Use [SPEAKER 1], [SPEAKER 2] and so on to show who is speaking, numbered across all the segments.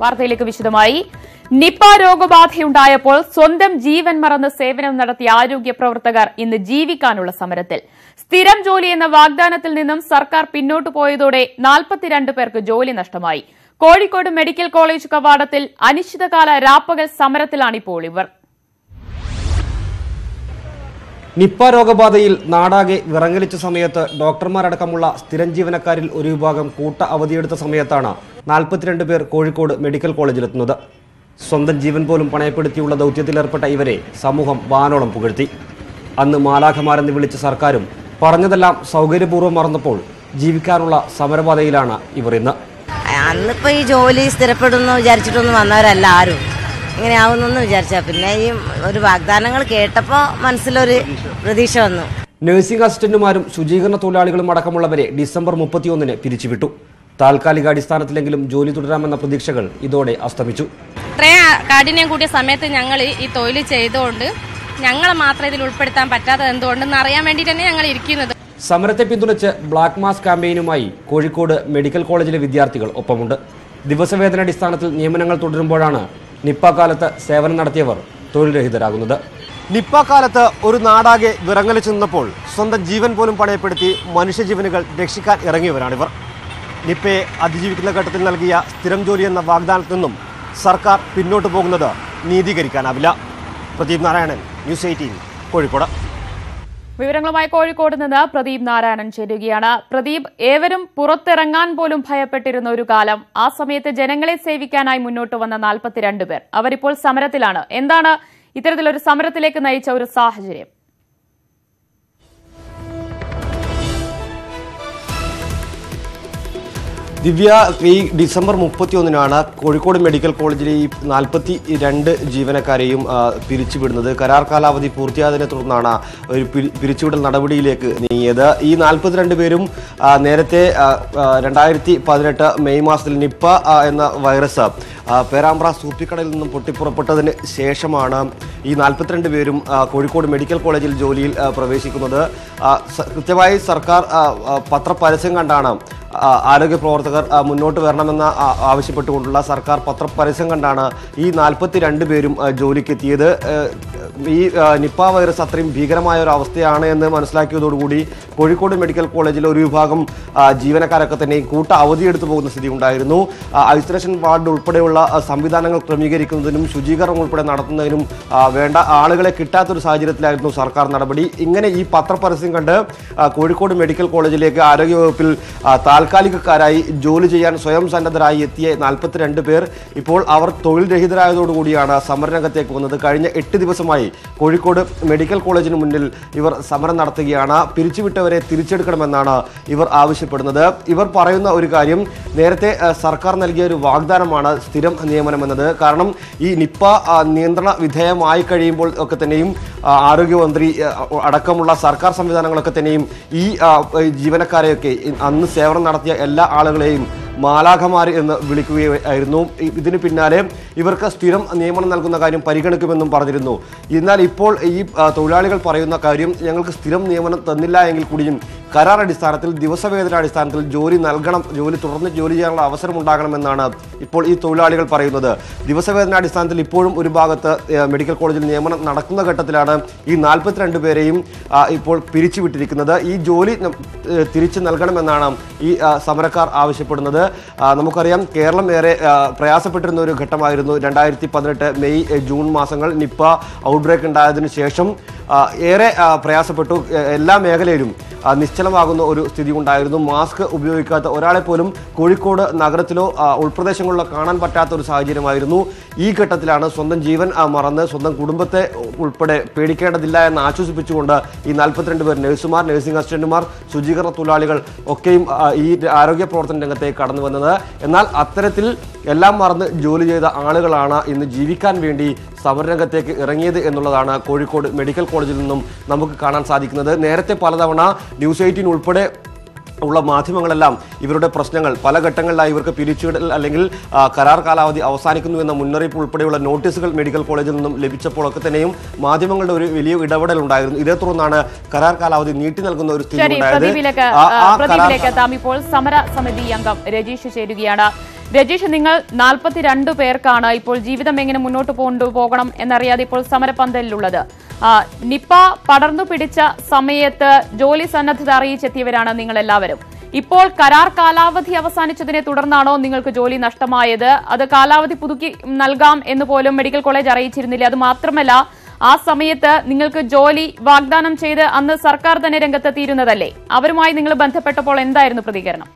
[SPEAKER 1] വാർത്തയിലേക്ക് വിശദമായി. നിപ രോഗബാധയുണ്ടായപ്പോൾ സ്വന്തം ജീവൻ മറന്ന് സേവനം നടത്തിയ ആരോഗ്യ പ്രവർത്തകർ ഇന്ന് ജീവിക്കാനുള്ള സമരത്തിൽ. സ്ഥിരം ജോലി എന്ന വാഗ്ദാനത്തിൽ നിന്നും സർക്കാർ പിന്നോട്ടു പോയതോടെ 42 പേർക്ക് ജോലി നഷ്ടമായി. കോഴിക്കോട് മെഡിക്കൽ കോളേജ് കവാടത്തിൽ അനിശ്ചിതകാല രാപ്പകൽ സമരത്തിലാണിപ്പോൾ ഇവർ.
[SPEAKER 2] നിപ്പ രോഗബാധയിൽ നാടാകെ വിറങ്ങലിച്ച സമയത്ത് ഡോക്ടർമാരടക്കമുള്ള സ്ഥിരം ജീവനക്കാരിൽ ഒരു വിഭാഗം കൂട്ട അവധിയെടുത്ത സമയത്താണ് 42 പേർ കോഴിക്കോട് മെഡിക്കൽ കോളേജിലെത്തുന്നത്. സ്വന്തം ജീവൻ പോലും പണയപ്പെടുത്തിയുള്ള ദൗത്യത്തിലേർപ്പെട്ട ഇവരെ സമൂഹം വാനോളം പുകഴ്ത്തി. അന്ന് മാലാഖമാരെന്ന് വിളിച്ച സർക്കാരും പറഞ്ഞതെല്ലാം സൗകര്യപൂർവ്വം മറന്നപ്പോൾ ജീവിക്കാനുള്ള സമരപാതയിലാണ് ഇവർ ഇന്ന്.
[SPEAKER 3] അന്നിപ്പോൾ ഈ ജോലി സ്ഥിരപ്പെടുമെന്ന് വിചാരിച്ചിട്ടൊന്നും വന്നവരല്ല ആരും. ഇങ്ങനെയാവുന്നെന്ന് വിചാരിച്ചാൽ പിന്നെ ഈ ഒരു വാഗ്ദാനങ്ങൾ കേട്ടപ്പോൾ മനസ്സിലൊരു പ്രതീക്ഷ വന്നു.
[SPEAKER 2] നഴ്സിംഗ് അസിസ്റ്റന്റുമാരും ശുചീകരണ തൊഴിലാളികളും അടക്കമുള്ളവരെ ഡിസംബർ 31 പിരിച്ചുവിട്ടു. താൽക്കാലിക അടിസ്ഥാനത്തിലെങ്കിലും ജോലി തുടരാമെന്ന പ്രതീക്ഷകൾ ഇതോടെ അസ്തമിച്ചു.
[SPEAKER 4] ഇത്രയും കാഠിന്യം കൂടിയ സമയത്ത് ഞങ്ങൾ ഈ തൊഴിൽ ചെയ്തുകൊണ്ട് ഞങ്ങളെ മാത്രം ഇതിൽ ഉൾപ്പെടുത്താൻ പറ്റാത്തത് എന്തുകൊണ്ടെന്ന് അറിയാൻ വേണ്ടി തന്നെ ഞങ്ങൾ ഇരിക്കുന്നത്.
[SPEAKER 2] സമരത്തെ പിന്തുണച്ച് ബ്ലാക്ക് മാസ് ക്യാമ്പയിനുമായി കോഴിക്കോട് മെഡിക്കൽ കോളേജിലെ വിദ്യാർത്ഥികൾ ഒപ്പമുണ്ട്. ദിവസവേതനാടിസ്ഥാനത്തിൽ നിയമനങ്ങൾ തുടരുമ്പോഴാണ് നിപ്പ കാലത്ത് സേവനം നടത്തിയവർ തൊഴിൽ രഹിതരാകുന്നത്. നിപ്പ കാലത്ത് ഒരു നാടാകെ വിറങ്ങലിച്ചു നിന്നപ്പോൾ സ്വന്തം ജീവൻ പോലും പണയപ്പെടുത്തി മനുഷ്യജീവനുകൾ രക്ഷിക്കാൻ ഇറങ്ങിയവരാണിവർ. നിപ്പയെ അതിജീവിക്കുന്ന ഘട്ടത്തിൽ നൽകിയ സ്ഥിരം ജോലി എന്ന വാഗ്ദാനത്തിൽ നിന്നും സർക്കാർ പിന്നോട്ട് പോകുന്നത് നീതീകരിക്കാനാവില്ല. പ്രദീപ് നാരായണൻ, ന്യൂസ് 18, കോഴിക്കോട്.
[SPEAKER 1] വിവരങ്ങളുമായി കോഴിക്കോട് നിന്ന് പ്രദീപ് നാരായണൻ ചേരുകയാണ്. പ്രദീപ്, ഏവരും പുറത്തിറങ്ങാൻ പോലും ഭയപ്പെട്ടിരുന്ന ഒരു കാലം, ആ സമയത്ത് ജനങ്ങളെ സേവിക്കാനായി മുന്നോട്ട് വന്ന 42 പേർ അവരിപ്പോൾ സമരത്തിലാണ്. എന്താണ് ഇത്തരത്തിലൊരു സമരത്തിലേക്ക് നയിച്ച ഒരു സാഹചര്യം?
[SPEAKER 2] ദിവ്യ, ഈ ഡിസംബർ 31 കോഴിക്കോട് മെഡിക്കൽ കോളേജിലെ ഈ 42 ജീവനക്കാരെയും പിരിച്ചുവിടുന്നത്. കരാർ കാലാവധി പൂർത്തിയായതിനെ തുടർന്നാണ് ഒരു പിരിച്ചുവിടൽ നടപടിയിലേക്ക് നീങ്ങിയത്. ഈ 42 പേരും നേരത്തെ 2018 മെയ് മാസത്തിൽ നിപ്പ എന്ന വൈറസ് പേരാമ്പ്ര സൂപ്പിക്കടയിൽ നിന്നും പൊട്ടിപ്പുറപ്പെട്ടതിന് ശേഷമാണ് ഈ 42 പേരും കോഴിക്കോട് മെഡിക്കൽ കോളേജിൽ ജോലിയിൽ പ്രവേശിക്കുന്നത്. കൃത്യമായി സർക്കാർ പത്രപരസ്യം കണ്ടാണ് ആരോഗ്യ പ്രവർത്തകർ മുന്നോട്ട് വരണമെന്ന് ആവശ്യപ്പെട്ടുകൊണ്ടുള്ള സർക്കാർ പത്രപരസ്യം കണ്ടാണ് ഈ 42 പേരും ജോലിക്കെത്തിയത്. ഈ നിപ്പ വൈറസ് അത്രയും ഭീകരമായ ഒരു അവസ്ഥയാണ് എന്ന് മനസ്സിലാക്കിയതോടുകൂടി കോഴിക്കോട് മെഡിക്കൽ കോളേജിലെ ഒരു വിഭാഗം ജീവനക്കാരൊക്കെ തന്നെയും കൂട്ട അവധിയെടുത്തു പോകുന്ന സ്ഥിതി ഉണ്ടായിരുന്നു. ഐസൊലേഷൻ വാർഡ് ഉൾപ്പെടെയുള്ള സംവിധാനങ്ങൾ ക്രമീകരിക്കുന്നതിനും ശുചീകരണം ഉൾപ്പെടെ നടത്തുന്നതിനും വേണ്ട ആളുകളെ കിട്ടാത്തൊരു സാഹചര്യത്തിലായിരുന്നു സർക്കാർ നടപടി. ഇങ്ങനെ ഈ പത്രപരസ്യം കണ്ട് കോഴിക്കോട് മെഡിക്കൽ കോളേജിലേക്ക് ആരോഗ്യവകുപ്പിൽ താൽക്കാലികക്കാരായി ജോലി ചെയ്യാൻ സ്വയം സന്നദ്ധരായി എത്തിയ 42 പേർ ഇപ്പോൾ അവർ തൊഴിൽ രഹിതരായതോടുകൂടിയാണ് സമരരംഗത്തേക്ക് വന്നത്. കഴിഞ്ഞ 8 ദിവസമായി കോഴിക്കോട് മെഡിക്കൽ കോളേജിന് മുന്നിൽ ഇവർ സമരം നടത്തുകയാണ്. പിരിച്ചുവിട്ടവരെ തിരിച്ചെടുക്കണമെന്നാണ് ഇവർ ആവശ്യപ്പെടുന്നത്. ഇവർ പറയുന്ന ഒരു കാര്യം, നേരത്തെ സർക്കാർ നൽകിയ ഒരു വാഗ്ദാനമാണ് സ്ഥിരം നിയമനം എന്നത്. കാരണം ഈ നിപ്പ നിയന്ത്രണ വിധേയമായി കഴിയുമ്പോൾ ഒക്കെ തന്നെയും ആരോഗ്യമന്ത്രി അടക്കമുള്ള സർക്കാർ സംവിധാനങ്ങളൊക്കെ തന്നെയും ഈ ജീവനക്കാരെയൊക്കെ അന്ന് സേവനം നടത്തിയ എല്ലാ ആളുകളെയും മാലാഖമാർ എന്ന് വിളിക്കുകയായിരുന്നു. ഇതിന് പിന്നാലെ ഇവർക്ക് സ്ഥിരം നിയമനം നൽകുന്ന കാര്യം പരിഗണിക്കുമെന്നും പറഞ്ഞിരുന്നു. എന്നാൽ ഇപ്പോൾ ഈ തൊഴിലാളികൾ പറയുന്ന കാര്യം, ഞങ്ങൾക്ക് സ്ഥിരം നിയമനം തന്നില്ല എങ്കിൽ കൂടിയും കരാർ അടിസ്ഥാനത്തിൽ ദിവസവേതനാടിസ്ഥാനത്തിൽ ജോലി നൽകണം, തുടർന്ന് ജോലി ചെയ്യാനുള്ള അവസരം ഉണ്ടാകണമെന്നാണ് ഇപ്പോൾ ഈ തൊഴിലാളികൾ പറയുന്നത്. ദിവസവേതനാടിസ്ഥാനത്തിൽ ഇപ്പോഴും ഒരു ഭാഗത്ത് മെഡിക്കൽ കോളേജിൽ നിയമനം നടക്കുന്ന ഘട്ടത്തിലാണ് ഈ 42 പേരെയും ഇപ്പോൾ പിരിച്ചുവിട്ടിരിക്കുന്നത്. ഈ ജോലി തിരിച്ചു നൽകണമെന്നാണ് ഈ സമരക്കാർ ആവശ്യപ്പെടുന്നത്. നമുക്കറിയാം, കേരളം ഏറെ പ്രയാസപ്പെട്ടിരുന്ന ഒരു ഘട്ടമായിരുന്നു 2018 മെയ് ജൂൺ മാസങ്ങൾ. നിപ്പ ഔട്ട്ബ്രേക്ക് ഉണ്ടായതിനു ശേഷം ഏറെ പ്രയാസപ്പെട്ടു. എല്ലാ മേഖലയിലും നിശ്ചലമാകുന്ന ഒരു സ്ഥിതി ഉണ്ടായിരുന്നു. മാസ്ക് ഉപയോഗിക്കാത്ത ഒരാളെ പോലും കോഴിക്കോട് നഗരത്തിലോ ഉൾപ്രദേശങ്ങളിലോ കാണാൻ പറ്റാത്ത ഒരു സാഹചര്യമായിരുന്നു. ഈ ഘട്ടത്തിലാണ് സ്വന്തം ജീവൻ മറന്ന് സ്വന്തം കുടുംബത്തെ ഉൾപ്പെടെ പേടിക്കേണ്ടതില്ല എന്ന് ആശ്വസിപ്പിച്ചുകൊണ്ട് ഈ 42 പേർ നഴ്സുമാർ, നഴ്സിംഗ് അസിസ്റ്റന്റുമാർ, ശുചീകരണ തൊഴിലാളികൾ ഒക്കെയും ഈ ആരോഗ്യ പ്രവർത്തന രംഗത്തേക്ക് കടന്നു വന്നത്. എന്നാൽ അത്തരത്തിൽ എല്ലാം മറന്ന് ജോലി ചെയ്ത ആളുകളാണ് ഇന്ന് ജീവിക്കാൻ വേണ്ടി സമരരംഗത്തേക്ക് ഇറങ്ങിയത് എന്നുള്ളതാണ് കോഴിക്കോട് മെഡിക്കൽ കോളേജിൽ നിന്നും നമുക്ക് കാണാൻ സാധിക്കുന്നത്. നേരത്തെ പലതവണ ന്യൂസ് 18 ഉൾപ്പെടെ ഉള്ള മാധ്യമങ്ങളെല്ലാം ഇവരുടെ പ്രശ്നങ്ങൾ പല ഘട്ടങ്ങളിലായി ഇവർക്ക് പിരിച്ചുവിടൽ അല്ലെങ്കിൽ കരാർ കാലാവധി അവസാനിക്കുന്നു എന്ന മുന്നറിയിപ്പ് ഉൾപ്പെടെയുള്ള നോട്ടീസുകൾ മെഡിക്കൽ കോളേജിൽ നിന്നും ലഭിച്ചപ്പോഴൊക്കെ തന്നെയും മാധ്യമങ്ങളുടെ ഒരു വലിയ ഇടപെടൽ ഉണ്ടായിരുന്നു. ഇതേ തുടർന്നാണ് കരാർ കാലാവധി നീട്ടി നൽകുന്ന ഒരു സ്ഥിതി ഉണ്ടായത്.
[SPEAKER 1] ഇപ്പോൾ സമര സമിതി അംഗം രജീഷ് ചേരുകയാണ്. രജീഷ്, നിങ്ങൾ 42 പേർക്കാണ് ഇപ്പോൾ ജീവിതം എങ്ങനെ മുന്നോട്ട് കൊണ്ടുപോകണം എന്നറിയാതെ ഇപ്പോൾ സമരപന്തലിലുള്ളത്. നിപ്പ പടർന്നു പിടിച്ച സമയത്ത് ജോലി സന്നദ്ധത അറിയിച്ചെത്തിയവരാണ് നിങ്ങൾ എല്ലാവരും. ഇപ്പോൾ കരാർ കാലാവധി അവസാനിച്ചതിനെ തുടർന്നാണോ നിങ്ങൾക്ക് ജോലി നഷ്ടമായത്? അത് കാലാവധി പുതുക്കി നൽകാം എന്ന് പോലും മെഡിക്കൽ കോളേജ് അറിയിച്ചിരുന്നില്ല. അത് മാത്രമല്ല, ആ സമയത്ത് നിങ്ങൾക്ക് ജോലി വാഗ്ദാനം ചെയ്ത് അന്ന് സർക്കാർ തന്നെ രംഗത്തെത്തിയിരുന്നതല്ലേ? അവരുമായി നിങ്ങൾ ബന്ധപ്പെട്ടപ്പോൾ എന്തായിരുന്നു പ്രതികരണം?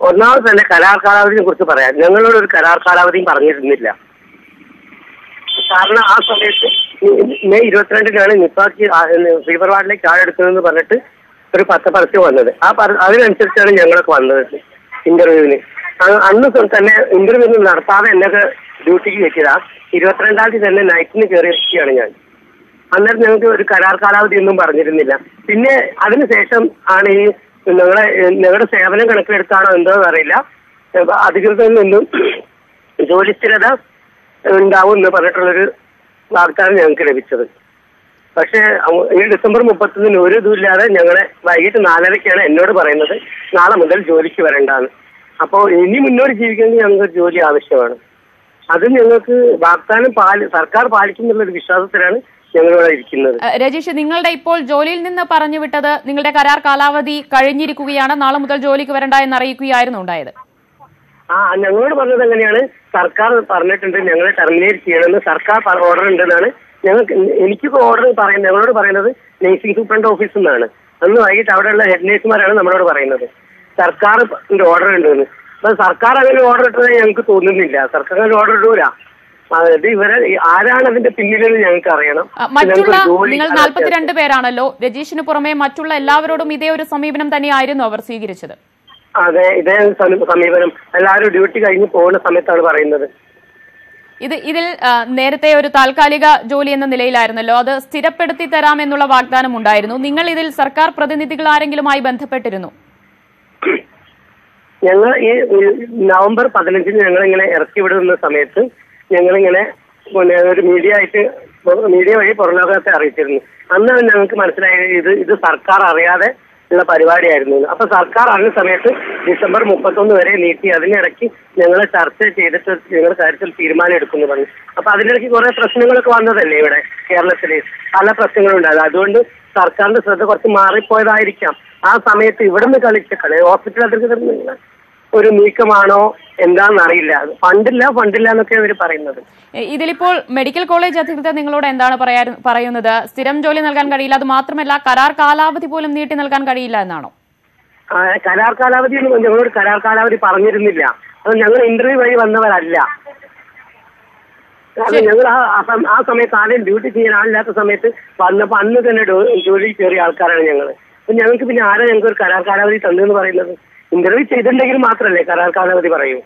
[SPEAKER 5] ഒന്നാമത് തന്നെ കരാർ കാലാവധിയെ കുറിച്ച് പറയാം. ഞങ്ങളോട് ഒരു കരാർ കാലാവധിയും പറഞ്ഞിരുന്നില്ല. കാരണം ആ സമയത്ത് മെയ് 22-നാണ് നിപ്പാക്ക് ഫീവർ വാർഡിലേക്ക് ആളെടുക്കുന്നതെന്ന് പറഞ്ഞിട്ട് ഒരു പരസ്യം വന്നത്. അതിനനുസരിച്ചാണ് ഞങ്ങളൊക്കെ വന്നത് ഇന്റർവ്യൂവിന്. അന്ന് തന്നെ ഇന്റർവ്യൂ നടത്താതെ എന്നൊക്കെ ഡ്യൂട്ടിക്ക് വെച്ചതാ. 22-ാം തീയതി തന്നെ നൈറ്റിന് കയറിയിരിക്കുകയാണ് ഞാൻ. അന്നേരം ഞങ്ങൾക്ക് ഒരു കരാർ കാലാവധി ഒന്നും പറഞ്ഞിരുന്നില്ല. പിന്നെ അതിനുശേഷം ആണ് ഈ ഞങ്ങളുടെ സേവനം കണക്കിലെടുത്താണോ എന്തോ അറിയില്ല, അധികൃതരിൽ നിന്നും ജോലി സ്ഥിരത ഉണ്ടാവും എന്ന് പറഞ്ഞിട്ടുള്ളൊരു വാഗ്ദാനം ഞങ്ങൾക്ക് ലഭിച്ചത്. പക്ഷേ ഈ ഡിസംബർ 31 ഒരു ഇതുമില്ലാതെ ഞങ്ങളെ വൈകിട്ട് 4:30-ക്കാണ് എന്നോട് പറയുന്നത് നാളെ മുതൽ ജോലിക്ക് വരണ്ടാന്ന്. അപ്പോൾ ഇനി മുന്നോട്ട് ജീവിക്കണമെങ്കിൽ ഞങ്ങൾക്ക് ജോലി ആവശ്യമാണ്. അത് ഞങ്ങൾക്ക് വാഗ്ദാനം സർക്കാർ പാലിക്കുന്നുള്ളൊരു വിശ്വാസത്തിലാണ് ഞങ്ങളിവിടെ ഇരിക്കുന്നത്.
[SPEAKER 1] രജീഷ്, നിങ്ങളുടെ ഇപ്പോൾ ജോലിയിൽ നിന്ന് പറഞ്ഞു വിട്ടത് നിങ്ങളുടെ കരാർ കാലാവധി കഴിഞ്ഞിരിക്കുകയാണ്, നാളെ മുതൽ ജോലിക്ക് വരണ്ട എന്ന് അറിയിക്കുകയായിരുന്നു ഉണ്ടായത്?
[SPEAKER 5] ഞങ്ങളോട് പറഞ്ഞത് എങ്ങനെയാണ്, സർക്കാർ പറഞ്ഞിട്ടുണ്ട് ഞങ്ങളെ ടെർമിനേറ്റ് ചെയ്യണമെന്ന് സർക്കാർ ഓർഡർ ഉണ്ടെന്നാണ് എനിക്ക് ഓർഡർ ഞങ്ങളോട് പറയുന്നത് നഴ്സിംഗ് സൂപ്രണ്ട് ഓഫീസിൽ നിന്നാണ്. അന്ന് വൈകിട്ട് അവിടെയുള്ള ഹെഡ് നേഴ്സുമാരാണ് നമ്മളോട് പറയുന്നത് സർക്കാരിന്റെ ഓർഡർ ഉണ്ടെന്ന്. അപ്പൊ സർക്കാർ അങ്ങനെ ഓർഡർ ഇട്ടത് ഞങ്ങൾക്ക് തോന്നുന്നില്ല. സർക്കാർ അങ്ങനെ ഓർഡർ ഇടൂല. അതായത് ഇവരെ ആരാണ് അതിന്റെ പിന്നിലെന്ന് ഞങ്ങൾക്ക് അറിയണം.
[SPEAKER 1] മറ്റുള്ള നിങ്ങൾ 42 പേരാണല്ലോ, രജീഷിന് പുറമെ മറ്റുള്ള എല്ലാവരോടും ഇതേ ഒരു സമീപനം തന്നെയായിരുന്നു അവർ സ്വീകരിച്ചത്?
[SPEAKER 5] അതെ, ഇതേ സമീപനം എല്ലാവരും ഡ്യൂട്ടി കഴിഞ്ഞ് പോകുന്ന സമയത്താണ് പറയുന്നത്.
[SPEAKER 1] ഇതിൽ നേരത്തെ ഒരു താൽക്കാലിക ജോലി എന്ന നിലയിലായിരുന്നല്ലോ, അത് സ്ഥിരപ്പെടുത്തി തരാമെന്നുള്ള വാഗ്ദാനം ഉണ്ടായിരുന്നു. നിങ്ങൾ ഇതിൽ സർക്കാർ പ്രതിനിധികൾ ആരെങ്കിലുമായി ബന്ധപ്പെട്ടിരുന്നു?
[SPEAKER 5] ഞങ്ങൾ ഈ നവംബർ 15-ന് ഞങ്ങളിങ്ങനെ ഇറക്കി വിടുന്ന സമയത്ത് ഞങ്ങളിങ്ങനെ ഒരു മീഡിയ വഴി പുറംലോകത്തെ അറിയിച്ചിരുന്നു. അന്നാണ് ഞങ്ങൾക്ക് മനസ്സിലായത് ഇത് സർക്കാർ അറിയാതെ ഉള്ള പരിപാടിയായിരുന്നു. അപ്പൊ സർക്കാർ അറിഞ്ഞ സമയത്ത് ഡിസംബർ 31 വരെ നീട്ടി അതിനിടയ്ക്ക് ഞങ്ങളെ ചർച്ച ചെയ്തിട്ട് ഞങ്ങളുടെ കാര്യത്തിൽ തീരുമാനം എടുക്കുന്നു പറഞ്ഞു. അപ്പൊ അതിനിടയ്ക്ക് കുറെ പ്രശ്നങ്ങളൊക്കെ വന്നതല്ലേ ഇവിടെ കേരളത്തില്, പല പ്രശ്നങ്ങളും ഉണ്ടായത്. അതുകൊണ്ട് സർക്കാരിന്റെ ശ്രദ്ധ കുറച്ച് മാറിപ്പോയതായിരിക്കാം. ആ സമയത്ത് ഇവിടുന്ന് കളിച്ച കളി ഹോസ്പിറ്റൽ അധികൃതർ ഒരു നീക്കമാണോ എന്താണെന്നറിയില്ല. ഫണ്ടില്ല എന്നൊക്കെ അവർ പറയുന്നത്.
[SPEAKER 1] ഇതിലിപ്പോൾ മെഡിക്കൽ കോളേജ് അധികൃതർ നിങ്ങളോട് എന്താണ് പറയുന്നത്? സ്ഥിരം ജോലി നൽകാൻ കഴിയില്ല, അത് മാത്രമല്ല കരാർ കാലാവധി പോലും നീട്ടി നൽകാൻ കഴിയില്ല എന്നാണോ?
[SPEAKER 5] കരാർ കാലാവധി ഞങ്ങളോട് കരാർ കാലാവധി പറഞ്ഞിരുന്നില്ല. അത് ഞങ്ങൾ ഇന്റർവ്യൂ വഴി വന്നവരല്ല. കാരണം ഞങ്ങൾ ആ സമയത്ത് ആരെയും ഡ്യൂട്ടി ചെയ്യാൻ ആളില്ലാത്ത സമയത്ത് വന്നപ്പോ അന്ന് തന്നെ ജോലി കയറിയ ആൾക്കാരാണ് ഞങ്ങൾ. അപ്പൊ ഞങ്ങൾക്ക് പിന്നെ ആരാ ഞങ്ങൾക്ക് ഒരു കരാർ കാലാവധി തന്നെന്ന് പറയുന്നത്? ഇന്റർവ്യൂ ചെയ്തിട്ടുണ്ടെങ്കിൽ മാത്രമല്ലേ കരാർ കാലാവധി പറയൂ.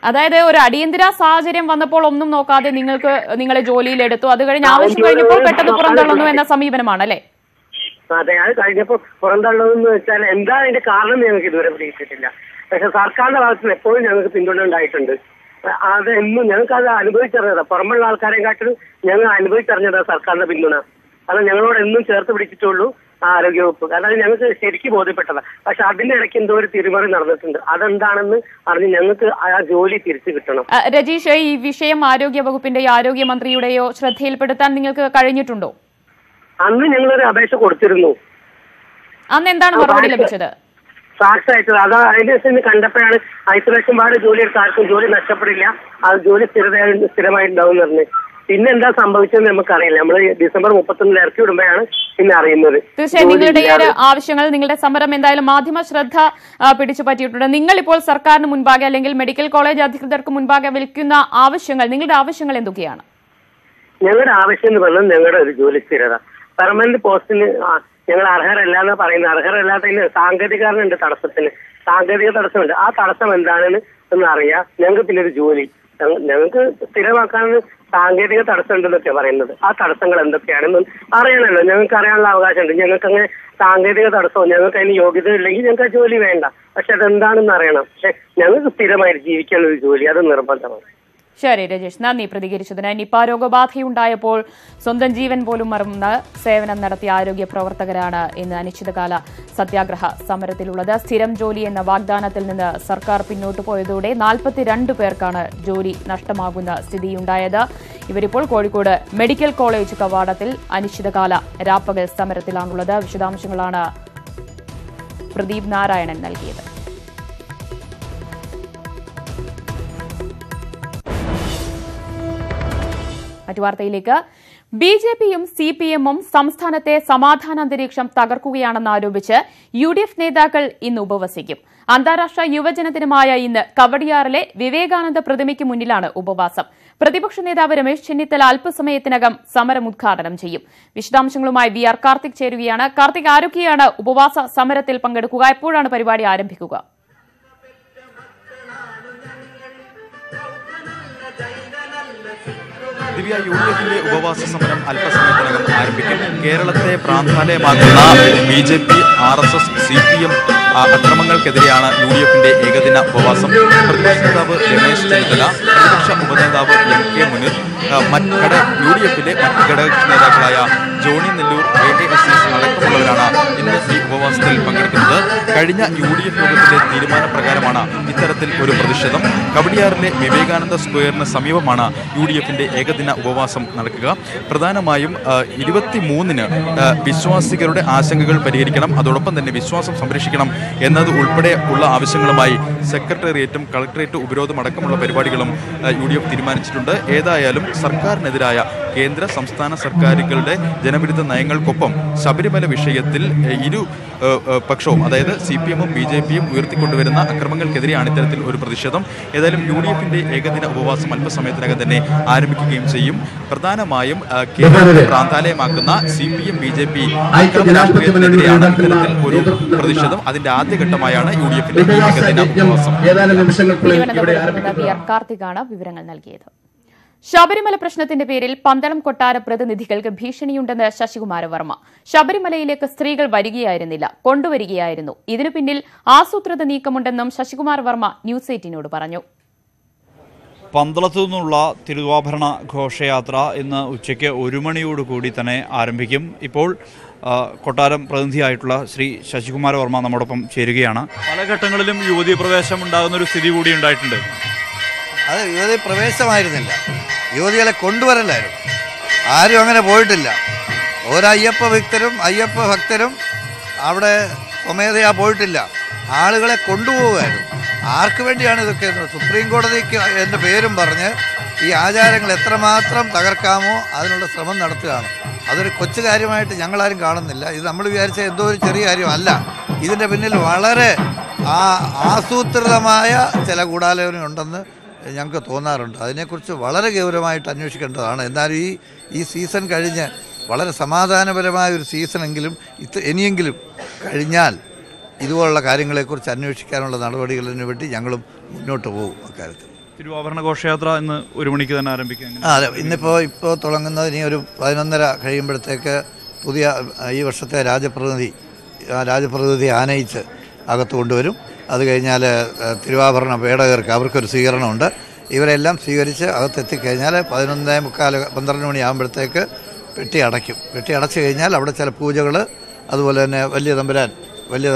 [SPEAKER 1] അതായത് ഒരു അടിയന്തര സാഹചര്യം വന്നപ്പോൾ ഒന്നും നോക്കാതെ നിങ്ങളെ ജോലിയിലെടുത്തു, അത് കഴിഞ്ഞ് ആവശ്യം കഴിഞ്ഞപ്പോൾ പെട്ടെന്ന് പുറന്തള്ളുന്നു എന്ന സമീപനമാണ് അല്ലേ?
[SPEAKER 5] അതെ, അത് കഴിഞ്ഞപ്പോൾ പുറന്തള്ളുന്നു വെച്ചാൽ എന്താ അതിന്റെ കാരണം ഞങ്ങൾക്ക് ഇതുവരെ പിടിയിട്ടില്ല. പക്ഷെ സർക്കാരിന്റെ ഭാഗത്ത് നിന്ന് എപ്പോഴും ഞങ്ങൾക്ക് പിന്തുണ ഉണ്ടായിട്ടുണ്ട്. അതെന്നും ഞങ്ങൾക്ക് അത് അനുഭവിച്ചറിഞ്ഞതാ. പുറമുള്ള ആൾക്കാരെക്കാട്ടിലും ഞങ്ങൾ അനുഭവിച്ചറിഞ്ഞതാ സർക്കാരിന്റെ പിന്തുണ. കാരണം ഞങ്ങളോട് എന്നും ചേർത്ത് പിടിച്ചിട്ടുള്ളൂ ആരോഗ്യവകുപ്പ്. കാരണം അത് ഞങ്ങൾക്ക് ശരിക്കും ബോധ്യപ്പെട്ടതാ. പക്ഷെ അതിന്റെ ഇടയ്ക്ക് എന്തോ ഒരു തിരിമറി നടന്നിട്ടുണ്ട്. അതെന്താണെന്ന് അറിഞ്ഞ് ഞങ്ങൾക്ക് ആ ജോലി തിരിച്ചു കിട്ടണം.
[SPEAKER 1] രജീഷ്, ഈ വിഷയം ആരോഗ്യ വകുപ്പിന്റെയോ ആരോഗ്യമന്ത്രിയുടെയോ ശ്രദ്ധയിൽപ്പെടുത്താൻ നിങ്ങൾക്ക് കഴിഞ്ഞിട്ടുണ്ടോ?
[SPEAKER 5] അന്ന് ഞങ്ങളൊരു അപേക്ഷ കൊടുത്തിരുന്നു.
[SPEAKER 1] അന്ന് എന്താണ് മറുപടി ലഭിച്ചത്?
[SPEAKER 5] സാക്ഷി അയച്ചത്. അത് അതിന്റെ ശേഷം കണ്ടപ്പോഴാണ് ഐസൊലേഷൻ വാർഡ് ജോലി എടുത്ത ആർക്കും ജോലി നഷ്ടപ്പെടില്ല, അത് ജോലി സ്ഥിരമായിട്ടുണ്ടാവും പറഞ്ഞു. പിന്നെ എന്താ സംഭവിച്ചതെന്ന് നമുക്കറിയില്ല. നമ്മൾ ഡിസംബർ 31 ഇറക്കി വിടുമ്പോഴാണ് പിന്നെ അറിയുന്നത്.
[SPEAKER 1] തീർച്ചയായും നിങ്ങളുടെ ആവശ്യങ്ങൾ, നിങ്ങളുടെ സമരം എന്തായാലും മാധ്യമ ശ്രദ്ധ പിടിച്ചു പറ്റിയിട്ടുണ്ട്. നിങ്ങൾ ഇപ്പോൾ സർക്കാരിന് മുൻപാകെ അല്ലെങ്കിൽ മെഡിക്കൽ കോളേജ് അധികൃതർക്ക് മുൻപാകെ വിളിക്കുന്ന ആവശ്യങ്ങൾ, നിങ്ങളുടെ ആവശ്യങ്ങൾ എന്തൊക്കെയാണ്?
[SPEAKER 5] ഞങ്ങളുടെ ആവശ്യം എന്ന് പറഞ്ഞാൽ ഞങ്ങളുടെ ഒരു ജോലി സ്ഥിരത. പെർമനന്റ് പോസ്റ്റിന് ഞങ്ങൾ അർഹരല്ല എന്ന് പറയുന്നത്. അർഹരല്ലാത്തതിന് സാങ്കേതികതയുണ്ട്, സാങ്കേതിക തടസ്സമുണ്ട്. ആ തടസ്സം എന്താണെന്ന് ഒന്ന് അറിയാം. ഞങ്ങൾക്ക് പിന്നെ ഒരു ജോലി ഞങ്ങൾക്ക് സ്ഥിരമാക്കാൻ സാങ്കേതിക തടസ്സം ഉണ്ടെന്നൊക്കെ പറയുന്നത്. ആ തടസ്സങ്ങൾ എന്തൊക്കെയാണെന്ന് അറിയണമല്ലോ. ഞങ്ങൾക്ക് അറിയാനുള്ള അവകാശമുണ്ട്. ഞങ്ങൾക്ക് അങ്ങനെ സാങ്കേതിക തടസ്സവും ഞങ്ങൾക്ക് അതിന് യോഗ്യത ഇല്ലെങ്കിൽ ഞങ്ങൾക്ക് ആ ജോലി വേണ്ട. പക്ഷെ അതെന്താണെന്ന് അറിയണം. പക്ഷെ ഞങ്ങൾക്ക് സ്ഥിരമായിട്ട് ജീവിക്കാനുള്ള ഒരു ജോലി അത് നിർബന്ധമാണ്.
[SPEAKER 1] ശരി രജേഷ്, നന്ദി പ്രതികരിച്ചതിന്. നിപ രോഗബാധയുണ്ടായപ്പോൾ സ്വന്തം ജീവൻ പോലും മറന്ന് സേവനം നടത്തിയ ആരോഗ്യ പ്രവർത്തകരാണ് ഇന്ന് അനിശ്ചിതകാല സത്യാഗ്രഹ സമരത്തിലുള്ളത്. സ്ഥിരം ജോലി എന്ന വാഗ്ദാനത്തിൽ നിന്ന് സർക്കാർ പിന്നോട്ടു പോയതോടെ 42 പേർക്കാണ് ജോലി നഷ്ടമാകുന്ന സ്ഥിതിയുണ്ടായത്. ഇവരിപ്പോൾ കോഴിക്കോട് മെഡിക്കൽ കോളേജ് കവാടത്തിൽ അനിശ്ചിതകാല രാപ്പകൽ സമരത്തിലാണുള്ളത്. വിശദാംശങ്ങളാണ് പ്രദീപ് നാരായണൻ നൽകിയത്. മറ്റു വാർത്തയിലേക്ക്. ബിജെപിയും സിപിഎമ്മും സംസ്ഥാനത്തെ സമാധാന അന്തരീക്ഷം തകർക്കുകയാണെന്നാരോപിച്ച് യുഡിഎഫ് നേതാക്കൾ ഇന്ന് ഉപവസിക്കും. അന്താരാഷ്ട്ര യുവജനദിനമായ ഇന്ന് കവടിയാറിലെ വിവേകാനന്ദ പ്രതിമയ്ക്ക് മുന്നിലാണ് ഉപവാസം. പ്രതിപക്ഷ നേതാവ് രമേശ് ചെന്നിത്തല അല്പസമയത്തിനകം സമരം ഉദ്ഘാടനം ചെയ്യും. വിശദാംശങ്ങളുമായി വി ആർ കാർത്തിക് ചേരുകയാണ്. കാർത്തിക്, ആരൊക്കെയാണ് ഉപവാസ സമരത്തിൽ പങ്കെടുക്കുക? എപ്പോഴാണ് പരിപാടി ആരംഭിക്കുക?
[SPEAKER 6] ദിവ്യ, യുഡിഎഫിന്റെ ഉപവാസ സമരം അല്പസമയത്തിനകം ആരംഭിക്കും. കേരളത്തെ പ്രാന്താലയമാക്കുന്ന ബിജെപി, RSS, CPM അക്രമങ്ങൾക്കെതിരെയാണ് യുഡിഎഫിന്റെ ഏകദിന ഉപവാസം. പ്രതിപക്ഷ നേതാവ് രമേശ് ചെന്നിത്തല, പ്രതിപക്ഷ ഉപനേതാവ് MK മുനീർ, യുഡിഎഫിലെ മറ്റ് ഘടകകക്ഷി നേതാക്കളായ ജോണി നെല്ലൂർ, AASS അടക്കമുള്ളവരാണ് ഇന്ന് ഈ ഉപവാസത്തിൽ പങ്കെടുക്കുന്നത്. കഴിഞ്ഞ UDF യോഗത്തിലെ തീരുമാനപ്രകാരമാണ് ഇത്തരത്തിൽ ഒരു പ്രതിഷേധം. കവടിയാറിലെ വിവേകാനന്ദ സ്ക്വയറിന് സമീപമാണ് UDFിന്റെ ഏകദിന ഉപവാസം നടക്കുക. പ്രധാനമായും 23-ന് വിശ്വാസികളുടെ ആശങ്കകൾ പരിഹരിക്കണം, അതോടൊപ്പം തന്നെ വിശ്വാസം സംരക്ഷിക്കണം എന്നത് ഉൾപ്പെടെ ഉള്ള ആവശ്യങ്ങളുമായി സെക്രട്ടേറിയറ്റും കളക്ടറേറ്റ് ഉപരോധം അടക്കമുള്ള പരിപാടികളും UDF തീരുമാനിച്ചിട്ടുണ്ട്. ഏതായാലും സർക്കാരിനെതിരായ കേന്ദ്ര സംസ്ഥാന സർക്കാരുകളുടെ ജനവിരുദ്ധ നയങ്ങൾക്കൊപ്പം ശബരിമല വിഷയത്തിൽ ഇരു പക്ഷവും, അതായത് CPM-ഉം BJP-യും ഉയർത്തിക്കൊണ്ടുവരുന്ന അക്രമങ്ങൾക്കെതിരെയാണ് ഇത്തരത്തിൽ ഒരു പ്രതിഷേധം. ഏതായാലും UDFിന്റെ ഏകദിന ഉപവാസം അല്പസമയത്തിനകം തന്നെ ആരംഭിക്കുകയും ചെയ്യും. പ്രധാനമായും കേരളത്തെ പ്രാന്താലയമാക്കുന്ന CPM, BJP അക്രമ രാഷ്ട്രീയത്തിനെതിരെയാണ് ഇത്തരത്തിൽ ഒരു പ്രതിഷേധം. അതിന്റെ ആദ്യഘട്ടമായാണ് UDFിന്റെ ഏകദിന ഉപവാസം.
[SPEAKER 1] കാർത്തികാണ് വിവരങ്ങൾ നൽകിയത്. ശബരിമല പ്രശ്നത്തിന്റെ പേരിൽ പന്തളം കൊട്ടാര പ്രതിനിധികൾക്ക് ഭീഷണിയുണ്ടെന്ന് ശശികുമാര വർമ്മ. ശബരിമലയിലേക്ക് സ്ത്രീകൾ വരികയായിരുന്നില്ല, കൊണ്ടുവരികയായിരുന്നു. ഇതിനു പിന്നിൽ ആസൂത്രിത നീക്കമുണ്ടെന്നും ശശികുമാർ വർമ്മ ന്യൂസ് 18നോട് പറഞ്ഞു.
[SPEAKER 7] പന്തളത്തു നിന്നുള്ള തിരുവാഭരണ ഘോഷയാത്ര ഇന്ന് ഉച്ചയ്ക്ക് 1 മണിയോടുകൂടി തന്നെ ആരംഭിക്കും. ഇപ്പോൾ കൊട്ടാരം പ്രതിനിധിയായിട്ടുള്ള ശ്രീ ശശികുമാര വർമ്മ നമ്മോടൊപ്പം ചേരുകയാണ്. പല ഘട്ടങ്ങളിലും യുവതീ പ്രവേശം ഉണ്ടാകുന്ന ഒരു സ്ഥിതി കൂടി ഉണ്ടായിട്ടുണ്ട്.
[SPEAKER 8] അത് യുവതി പ്രവേശമായിരുന്നില്ല, യുവതികളെ കൊണ്ടുവരലായിരുന്നു. ആരും അങ്ങനെ പോയിട്ടില്ല. ഒരയ്യപ്പ ഭക്തരും അവിടെ സ്വമേധയാ പോയിട്ടില്ല. ആളുകളെ കൊണ്ടുപോവുകയായിരുന്നു. ആർക്ക് വേണ്ടിയാണ് ഇതൊക്കെ? സുപ്രീം കോടതിക്ക് എൻ്റെ പേരും പറഞ്ഞ് ഈ ആചാരങ്ങൾ എത്രമാത്രം തകർക്കാമോ അതിനുള്ള ശ്രമം നടത്തുകയാണ്. അതൊരു കൊച്ചു കാര്യമായിട്ട് ഞങ്ങളാരും കാണുന്നില്ല. ഇത് നമ്മൾ വിചാരിച്ച എന്തോ ഒരു ചെറിയ കാര്യമല്ല. ഇതിൻ്റെ പിന്നിൽ വളരെ ആസൂത്രിതമായ ചില ഗൂഢാലോചനയുണ്ടെന്ന് ഞങ്ങൾക്ക് തോന്നാറുണ്ട്. അതിനെക്കുറിച്ച് വളരെ ഗൗരവമായിട്ട് അന്വേഷിക്കേണ്ടതാണ്. എന്നാലും ഈ സീസൺ കഴിഞ്ഞ് വളരെ സമാധാനപരമായ ഒരു സീസണെങ്കിലും ഇനിയെങ്കിലും കഴിഞ്ഞാൽ ഇതുപോലുള്ള കാര്യങ്ങളെക്കുറിച്ച് അന്വേഷിക്കാനുള്ള നടപടികളിന് വേണ്ടി ഞങ്ങളും മുന്നോട്ട് പോകും. അക്കാര്യത്തിൽ
[SPEAKER 7] തിരുവാഭരണ ഘോഷയാത്ര ഇന്ന് 1 മണിക്ക് തന്നെ ആരംഭിക്കും.
[SPEAKER 8] അതെ, ഇപ്പോൾ തുടങ്ങുന്നത് ഇനി ഒരു 11:30 കഴിയുമ്പോഴത്തേക്ക് പുതിയ ഈ വർഷത്തെ രാജപ്രതിനിധി ആനയിച്ച് അകത്ത് കൊണ്ടുവരും. അത് കഴിഞ്ഞാൽ തിരുവാഭരണ പേടകർക്ക് അവർക്കൊരു സ്വീകരണമുണ്ട്. ഇവരെല്ലാം സ്വീകരിച്ച് അകത്തെത്തിക്കഴിഞ്ഞാൽ 11:45-12 മണിയാകുമ്പോഴത്തേക്ക് പെട്ടി അടയ്ക്കും. പെട്ടി അടച്ചു കഴിഞ്ഞാൽ അവിടെ ചില പൂജകൾ, അതുപോലെ തന്നെ വലിയ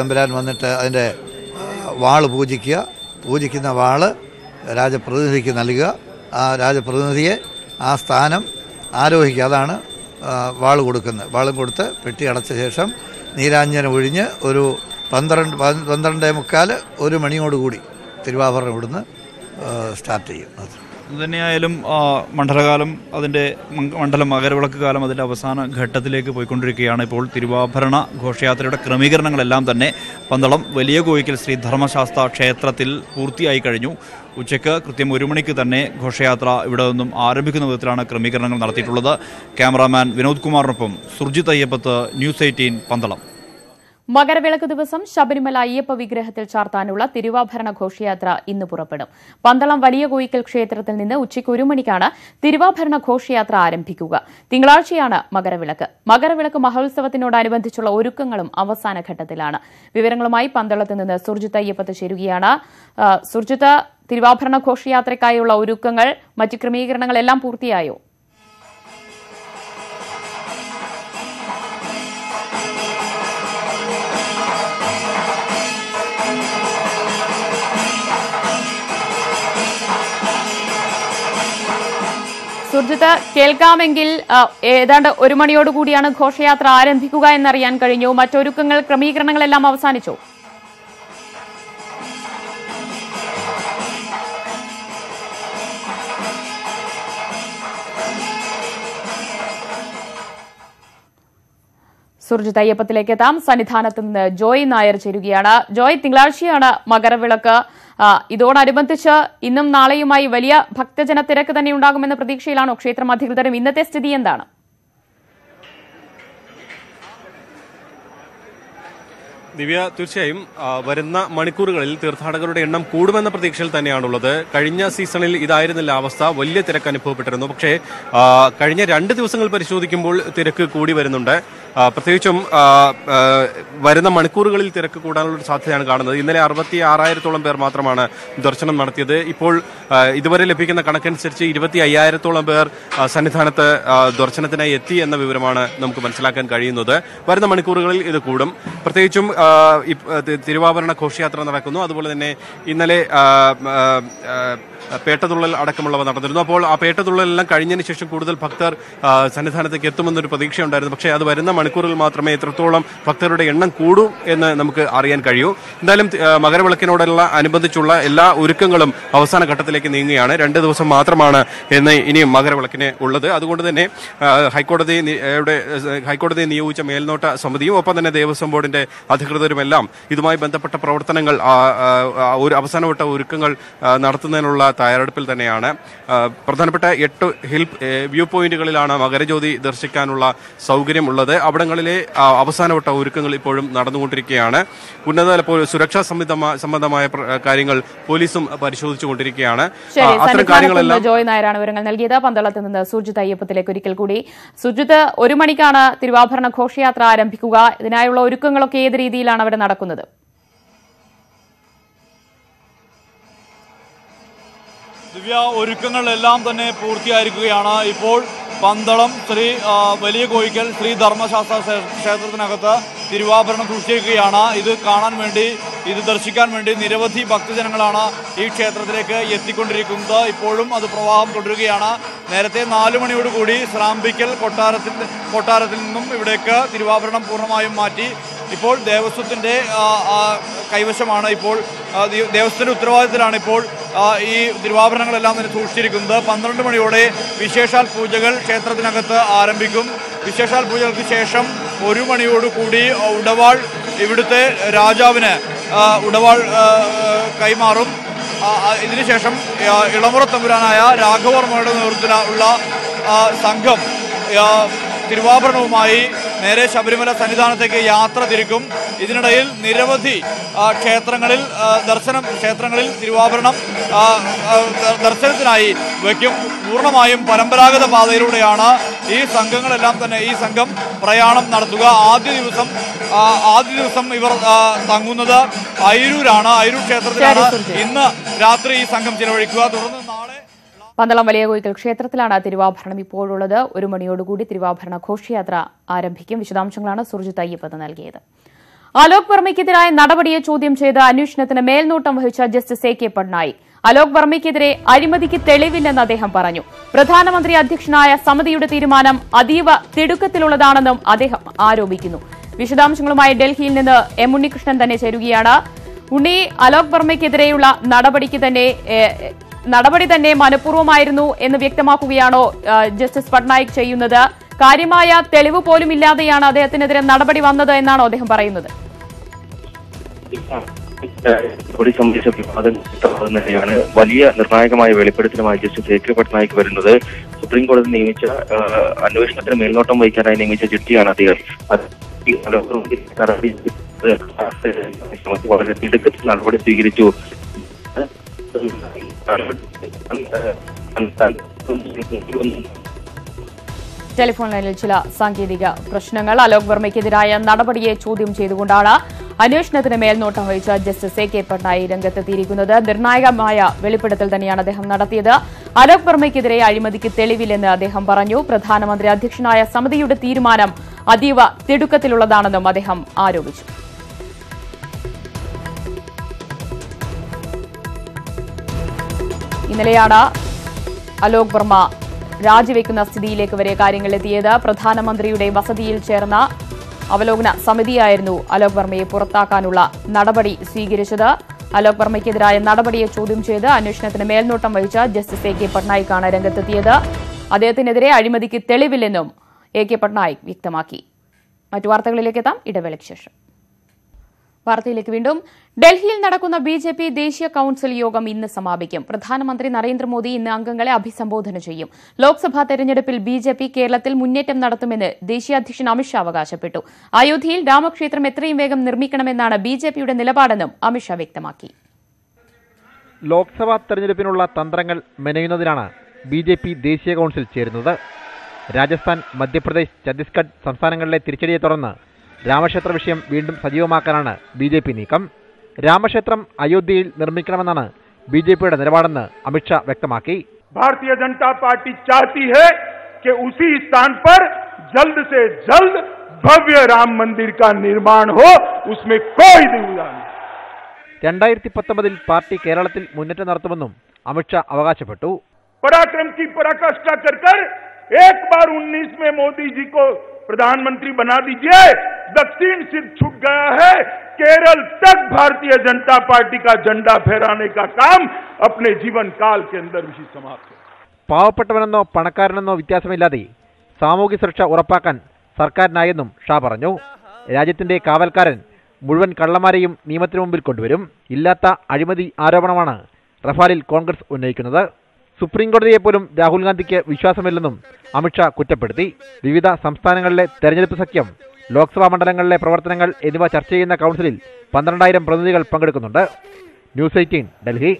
[SPEAKER 8] തമ്പുരാൻ വന്നിട്ട് അതിൻ്റെ വാള് പൂജിക്കുന്ന വാള് രാജപ്രതിനിധിക്ക് നൽകുക. ആ രാജപ്രതിനിധിയെ ആ സ്ഥാനം ആരോഹിക്കുക. അതാണ് വാള് കൊടുക്കുന്നത്. വാളും കൊടുത്ത് പെട്ടി അടച്ച ശേഷം നീരാഞ്ജനം ഒഴിഞ്ഞ് ഒരു 12:45 1 മണിയോടുകൂടി തിരുവാഭരണം ഇവിടുന്ന് സ്റ്റാർട്ട് ചെയ്യും.
[SPEAKER 7] അതുതന്നെയായാലും മണ്ഡലകാലം, അതിൻ്റെ മണ്ഡലം മകരവിളക്ക് കാലം അതിൻ്റെ അവസാന ഘട്ടത്തിലേക്ക് പോയിക്കൊണ്ടിരിക്കുകയാണ്. ഇപ്പോൾ തിരുവാഭരണ ഘോഷയാത്രയുടെ ക്രമീകരണങ്ങളെല്ലാം തന്നെ പന്തളം വലിയ കോയിക്കൽ ശ്രീ ധർമ്മശാസ്ത്ര ക്ഷേത്രത്തിൽ പൂർത്തിയായി കഴിഞ്ഞു. ഉച്ചയ്ക്ക് കൃത്യം 1 മണിക്ക് തന്നെ ഘോഷയാത്ര ഇവിടെ നിന്നും ആരംഭിക്കുന്ന വിധത്തിലാണ് ക്രമീകരണങ്ങൾ നടത്തിയിട്ടുള്ളത്. ക്യാമറാമാൻ വിനോദ് കുമാറിനൊപ്പം സുർജിത് അയ്യപ്പത്ത്, ന്യൂസ് 18 പന്തളം.
[SPEAKER 1] മകരവിളക്ക് ദിവസം ശബരിമല അയ്യപ്പ വിഗ്രഹത്തിൽ ചാർത്താനുള്ള തിരുവാഭരണ ഘോഷയാത്ര ഇന്ന് പുറപ്പെടും. പന്തളം വലിയ കോയിക്കൽ ക്ഷേത്രത്തിൽ നിന്ന് ഉച്ചയ്ക്ക് 1 മണിക്കാണ് തിരുവാഭരണ ഘോഷയാത്ര ആരംഭിക്കുക. തിങ്കളാഴ്ചയാണ് മകരവിളക്ക്. മകരവിളക്ക് മഹോത്സവത്തിനോടനുബന്ധിച്ചുള്ള ഒരുക്കങ്ങളും അവസാന ഘട്ടത്തിലാണ്. വിവരങ്ങളുമായി പന്തളത്ത് നിന്ന് സുർജിത്ത് അയ്യപ്പത്ത് ചേരുകയാണ്. സുർജിത്ത്, തിരുവാഭരണ ഘോഷയാത്രയ്ക്കായുള്ള ഒരുക്കങ്ങൾ മറ്റ് ക്രമീകരണങ്ങളെല്ലാം പൂർത്തിയായോ? സുർജിത്ത്, കേൾക്കാമെങ്കിൽ ഏതാണ്ട് 1 മണിയോടുകൂടിയാണ് ഘോഷയാത്ര ആരംഭിക്കുക എന്നറിയാൻ കഴിഞ്ഞു. മറ്റൊരുക്കങ്ങൾ ക്രമീകരണങ്ങളെല്ലാം അവസാനിച്ചോ? സുർജിത്ത്, അയ്യപ്പത്തിലേക്ക് എത്താം. സന്നിധാനത്ത് നിന്ന് ജോയ് നായർ ചേരുകയാണ്. ജോയ്, തിങ്കളാഴ്ചയാണ് മകരവിളക്ക്. ഇതോടനുബന്ധിച്ച് ഇന്നും നാളെയുമായി വലിയ ഭക്തജന തിരക്ക് തന്നെ ഉണ്ടാകുമെന്ന പ്രതീക്ഷയിലാണോ ക്ഷേത്രം അധികൃതരും? ഇന്നത്തെ സ്ഥിതി എന്താണ്?
[SPEAKER 9] ദിവ്യ, തീർച്ചയായും വരുന്ന മണിക്കൂറുകളിൽ തീർത്ഥാടകരുടെ എണ്ണം കൂടുമെന്ന പ്രതീക്ഷയിൽ തന്നെയാണുള്ളത്. കഴിഞ്ഞ സീസണിൽ ഇതായിരുന്നില്ല അവസ്ഥ, വലിയ തിരക്ക് അനുഭവപ്പെട്ടിരുന്നു. പക്ഷേ കഴിഞ്ഞ 2 ദിവസങ്ങൾ പരിശോധിക്കുമ്പോൾ തിരക്ക് കൂടി വരുന്നുണ്ട്. പ്രത്യേകിച്ചും വരുന്ന മണിക്കൂറുകളിൽ തിരക്ക് കൂടാനുള്ള സാധ്യതയാണ് കാണുന്നത്. ഇന്നലെ 66,000-ഓളം പേർ മാത്രമാണ് ദർശനം നടത്തിയത്. ഇപ്പോൾ ഇതുവരെ ലഭിക്കുന്ന കണക്കനുസരിച്ച് 25,000-ഓളം പേർ സന്നിധാനത്ത് ദർശനത്തിനായി എത്തി എന്ന വിവരമാണ് നമുക്ക് മനസ്സിലാക്കാൻ കഴിയുന്നത്. വരുന്ന മണിക്കൂറുകളിൽ ഇത് കൂടും. പ്രത്യേകിച്ചും തിരുവാഭരണ ഘോഷയാത്ര നടക്കുന്നു. അതുപോലെ തന്നെ ഇന്നലെ പേട്ടതുള്ളൽ അടക്കമുള്ളവ നടന്നിരുന്നു. അപ്പോൾ ആ പേട്ടതുള്ളലെല്ലാം കഴിഞ്ഞതിന് ശേഷം കൂടുതൽ ഭക്തർ സന്നിധാനത്തേക്ക് എത്തുമെന്നൊരു പ്രതീക്ഷയുണ്ടായിരുന്നു. പക്ഷേ അത് വരുന്ന മണിക്കൂറിൽ മാത്രമേ എത്രത്തോളം ഭക്തരുടെ എണ്ണം കൂടൂ എന്ന് നമുക്ക് അറിയാൻ കഴിയൂ. എന്തായാലും മകരവിളക്കിനോടുള്ള അനുബന്ധിച്ചുള്ള എല്ലാ ഒരുക്കങ്ങളും അവസാന ഘട്ടത്തിലേക്ക് നീങ്ങുകയാണ്. 2 ദിവസം മാത്രമാണ് ഇനിയും മകരവിളക്കിന് ഉള്ളത്. അതുകൊണ്ട് തന്നെ ഹൈക്കോടതി നിയോഗിച്ച മേൽനോട്ട സമിതിയും ഒപ്പം തന്നെ ദേവസ്വം ബോർഡിന്റെ അധികൃതരുമെല്ലാം ഇതുമായി ബന്ധപ്പെട്ട പ്രവർത്തനങ്ങൾ ഒരു അവസാനവട്ട ഒരുക്കങ്ങൾ നടത്തുന്നതിനുള്ള തയ്യാറെടുപ്പിൽ തന്നെയാണ്. പ്രധാനപ്പെട്ട 8 ഹിൽ വ്യൂ പോയിന്റുകളിലാണ് മകരജ്യോതി ദർശിക്കാനുള്ള സൗകര്യം ഉള്ളത്. അവിടങ്ങളിലെ അവസാനവട്ട ഒരുക്കങ്ങൾ ഇപ്പോഴും നടന്നുകൊണ്ടിരിക്കുകയാണ്. ഉന്നതതല സുരക്ഷാ സംബന്ധമായ കാര്യങ്ങൾ പോലീസും പരിശോധിച്ചുകൊണ്ടിരിക്കുകയാണ്. അത്തരം കാര്യങ്ങളെല്ലാം
[SPEAKER 1] ജോയ് നായരാണ് വിവരങ്ങൾ നൽകിയത്. പന്തളത്ത് നിന്ന് സുർജിത്ത് അയ്യപ്പത്തിലേക്ക് ഒരിക്കൽ കൂടി. സുർജിത്ത്, 1 മണിക്കാണ് തിരുവാഭരണ ഘോഷയാത്ര ആരംഭിക്കുക. ഇതിനായുള്ള ഒരുക്കങ്ങളൊക്കെ ഏത് രീതിയിലാണ് അവിടെ നടക്കുന്നത്?
[SPEAKER 7] ദിവ്യ, ഒരുക്കങ്ങളെല്ലാം തന്നെ പൂർത്തിയായിരിക്കുകയാണ്. ഇപ്പോൾ പന്തളം ശ്രീ വലിയ കോയിക്കൽ ശ്രീ ധർമ്മശാസ്ത്ര ക്ഷേത്രത്തിനകത്ത് തിരുവാഭരണം സൂക്ഷിക്കുകയാണ്. ഇത് കാണാൻ വേണ്ടി, ഇത് ദർശിക്കാൻ വേണ്ടി നിരവധി ഭക്തജനങ്ങളാണ് ഈ ക്ഷേത്രത്തിലേക്ക് എത്തിക്കൊണ്ടിരിക്കുന്നത്. ഇപ്പോഴും അത് പ്രവാഹം തുടരുകയാണ്. നേരത്തെ 4 മണിയോടുകൂടി ശ്രാമ്പിക്കൽ കൊട്ടാരത്തിൽ നിന്നും ഇവിടേക്ക് തിരുവാഭരണം പൂർണ്ണമായും മാറ്റി. ഇപ്പോൾ ദേവസ്വത്തിൻ്റെ കൈവശമാണ്, ഇപ്പോൾ ദേവസ്വത്തിൻ്റെ ഉത്തരവാദിത്തത്തിലാണ് ഇപ്പോൾ ഈ തിരുവാഭരണങ്ങളെല്ലാം തന്നെ സൂക്ഷിച്ചിരിക്കുന്നത്. 12 മണിയോടെ വിശേഷാൽ പൂജകൾ ക്ഷേത്രത്തിനകത്ത് ആരംഭിക്കും. വിശേഷാൽ പൂജകൾക്ക് ശേഷം 1 മണിയോടുകൂടി ഉടവാൾ ഇവിടുത്തെ രാജാവിന് ഉടവാൾ കൈമാറും. ഇതിനുശേഷം ഇളമുറ തമ്പുരാനായ രാഘവർമ്മയുടെ നേതൃത്വത്തിലുള്ള സംഘം തിരുവാഭരണവുമായി നേരെ ശബരിമല സന്നിധാനത്തേക്ക് യാത്ര തിരിക്കും. ഇതിനിടയിൽ നിരവധി ക്ഷേത്രങ്ങളിൽ തിരുവാഭരണം ദർശനത്തിനായി വയ്ക്കും. പൂർണ്ണമായും പരമ്പരാഗത പാതയിലൂടെയാണ് ഈ സംഘം പ്രയാണം നടത്തുക. ആദ്യ ദിവസം ഇവർ തങ്ങുന്നത് അയിരൂരാണ്. അയിരൂർ ക്ഷേത്രത്തിലാണ് ഇന്ന് രാത്രി ഈ സംഘം ചിലവഴിക്കുക. തുടർന്ന് നാളെ
[SPEAKER 1] പന്തളം വലിയ കോയിക്കൽ ക്ഷേത്രത്തിലാണ് തിരുവാഭരണം ഇപ്പോഴുള്ളത്. 1 മണിയോടുകൂടി തിരുവാഭരണ ഘോഷയാത്ര ആരംഭിക്കും. വിശദാംശങ്ങളാണ് സുർജിത്ത് അയ്യപ്പത്ത് നൽകിയത്. അലോക് വർമ്മയ്ക്കെതിരായ നടപടിയെ ചോദ്യം ചെയ്ത് അന്വേഷണത്തിന് മേൽനോട്ടം വഹിച്ച justice A K Patnaik Alok വർമ്മയ്ക്കെതിരെ അഴിമതിക്ക് തെളിവില്ലെന്ന് അദ്ദേഹം പറഞ്ഞു. പ്രധാനമന്ത്രി അധ്യക്ഷനായ സമിതിയുടെ തീരുമാനം അതീവ തിടുക്കത്തിലുള്ളതാണെന്നും അദ്ദേഹം ആരോപിക്കുന്നു. വിശദാംശങ്ങളുമായി ഡൽഹിയിൽ നിന്ന് എം ഉണ്ണികൃഷ്ണൻ തന്നെ ചേരുകയാണ്. ഉണ്ണി, അലോക് വർമ്മയ്ക്കെതിരെയുള്ള നടപടി തന്നെ മനഃപൂർവ്വമായിരുന്നു എന്ന് വ്യക്തമാക്കുകയാണോ ജസ്റ്റിസ് പട്നായിക് ചെയ്യുന്നത്? കാര്യമായ തെളിവ് പോലും ഇല്ലാതെയാണ് അദ്ദേഹത്തിനെതിരെ നടപടി വന്നത് എന്നാണോ അദ്ദേഹം പറയുന്നത്?
[SPEAKER 10] സംബന്ധിച്ച വിവാദം തന്നെയാണ് വലിയ നിർണായകമായ വെളിപ്പെടുത്തലുമായി ജസ്റ്റിസ് എ കെ പട്നായിക് വരുന്നത്. സുപ്രീം കോടതി നിയമിച്ച അന്വേഷണത്തിന് മേൽനോട്ടം വഹിക്കാനായി നിയമിച്ച ജഡ്ജിയാണ് അദ്ദേഹം. വളരെ തിടുക്കത്തിൽ നടപടി സ്വീകരിച്ചു.
[SPEAKER 1] ടെലിഫോൺ ലൈനിൽ ചില സാങ്കേതിക പ്രശ്നങ്ങൾ. അലോക് വർമ്മയ്ക്കെതിരായ നടപടിയെ ചോദ്യം ചെയ്തുകൊണ്ടാണ് അന്വേഷണത്തിന് മേൽനോട്ടം വഹിച്ച ജസ്റ്റിസ് എ കെ പട്നായിക് രംഗത്തെത്തിയിരിക്കുന്നത്. നിർണായകമായ വെളിപ്പെടുത്തൽ തന്നെയാണ് അദ്ദേഹം നടത്തിയത്. അലോക് വർമ്മയ്ക്കെതിരെ അഴിമതിക്ക് തെളിവില്ലെന്ന് അദ്ദേഹം പറഞ്ഞു. പ്രധാനമന്ത്രി അധ്യക്ഷനായ സമിതിയുടെ തീരുമാനം അതീവ തിടുക്കത്തിലുള്ളതാണെന്നും അദ്ദേഹം ആരോപിച്ചു. ഇന്നലെയാണ് അലോക് വർമ്മ രാജിവെക്കുന്ന സ്ഥിതിയിലേക്ക് വരെ കാര്യങ്ങൾ എത്തിയത്. പ്രധാനമന്ത്രിയുടെ വസതിയിൽ ചേർന്ന അവലോകന സമിതിയായിരുന്നു അലോക് വർമ്മയെ പുറത്താക്കാനുള്ള നടപടി സ്വീകരിച്ചത്. അലോക് വർമ്മയ്ക്കെതിരായ നടപടിയെ ചോദ്യം ചെയ്ത് അന്വേഷണത്തിന് മേൽനോട്ടം വഹിച്ച ജസ്റ്റിസ് എ കെ പട്നായിക്കാണ് രംഗത്തെത്തിയത്. അദ്ദേഹത്തിനെതിരെ അഴിമതിക്ക് തെളിവില്ലെന്നും എ കെ പട്നായിക് വ്യക്തമാക്കി. മറ്റു വാർത്തകളിലേക്ക് എത്താം ഇടവേളയ്ക്ക് ശേഷം. വാർത്തയിലേക്ക് വീണ്ടും. ഡൽഹിയിൽ നടക്കുന്ന ബിജെപി ദേശീയ കൌൺസിൽ യോഗം ഇന്ന് സമാപിക്കും. പ്രധാനമന്ത്രി നരേന്ദ്രമോദി ഇന്ന് അംഗങ്ങളെ അഭിസംബോധന ചെയ്യും. ലോക്സഭാ തെരഞ്ഞെടുപ്പിൽ ബിജെപി കേരളത്തിൽ മുന്നേറ്റം നടത്തുമെന്ന് ദേശീയ അധ്യക്ഷൻ അമിത്ഷാ അവകാശപ്പെട്ടു. അയോധ്യയിൽ രാമക്ഷേത്രം എത്രയും വേഗം നിർമ്മിക്കണമെന്നാണ് ബിജെപിയുടെ നിലപാടെന്നും അമിത്ഷാ വ്യക്തമാക്കി.
[SPEAKER 11] ലോക്സഭാ തെരഞ്ഞെടുപ്പിനുള്ള തന്ത്രങ്ങൾ മെനയുന്നതിനാണ് ബിജെപി ദേശീയ കൌൺസിൽ ചേരുന്നത്. രാജസ്ഥാൻ, മധ്യപ്രദേശ്, ഛത്തീസ്ഗഡ് സംസ്ഥാനങ്ങളിലെ തിരിച്ചടിയെ തുടർന്ന് രാമക്ഷേത്ര വിഷയം വീണ്ടും സജീവമാക്കാനാണ് ബിജെപി നീക്കം. രാമക്ഷേത്രം അയോധ്യയിൽ നിർമ്മിക്കണമെന്നാണ് ബിജെപിയുടെ നിലപാടെന്ന് അമിത്ഷാ വ്യക്തമാക്കി.
[SPEAKER 12] भारतीय जनता पार्टी चाहती है कि उसी स्थान पर जल्द से जल्द भव्य राम मंदिर का निर्माण हो, उसमें कोई दुविधा नहीं.
[SPEAKER 11] 2019 പാർട്ടി കേരളത്തിൽ മുന്നേറ്റം നടത്തുമെന്നും അമിത്ഷാ അവകാശപ്പെട്ടു.
[SPEAKER 12] पराक्रम की पराकाष्ठा कर एक बार 19 में मोदी जी को प्रधानमंत्री बना दीजिए. दक्षिण से छूट गया है, केरल तक भारतीय जनता पार्टी का झंडा फहराने का काम अपने जीवन काल के अंदर ही समाप्त हो.
[SPEAKER 11] പാവപ്പെട്ടവനെന്നോ പണക്കാരനെന്നോ വ്യത്യാസമില്ലാതെ സാമൂഹ്യ സുരക്ഷ ഉറപ്പാക്കാൻ സർക്കാരിനായെന്നും ഷാ പറഞ്ഞു. രാജ്യത്തിന്റെ കാവൽക്കാരൻ മുഴുവൻ കള്ളന്മാരെയും നിയമത്തിനു മുമ്പിൽ കൊണ്ടുവരും. ഇല്ലാത്ത അഴിമതി ആരോപണമാണ് റഫാലിൽ കോൺഗ്രസ് ഉന്നയിക്കുന്നത്. സുപ്രീംകോടതിയെപ്പോലും രാഹുൽ ഗാന്ധിക്ക് വിശ്വാസമില്ലെന്നും അമിത്ഷാ കുറ്റപ്പെടുത്തി. വിവിധ സംസ്ഥാനങ്ങളിലെ തെരഞ്ഞെടുപ്പ് സഖ്യം, ലോക്സഭാ മണ്ഡലങ്ങളിലെ പ്രവർത്തനങ്ങൾ എന്നിവ ചർച്ച ചെയ്യുന്ന കൌൺസിലിൽ 12,000 പ്രതിനിധികൾ പങ്കെടുക്കുന്നുണ്ട്. ന്യൂസ് 18 ഡൽഹി.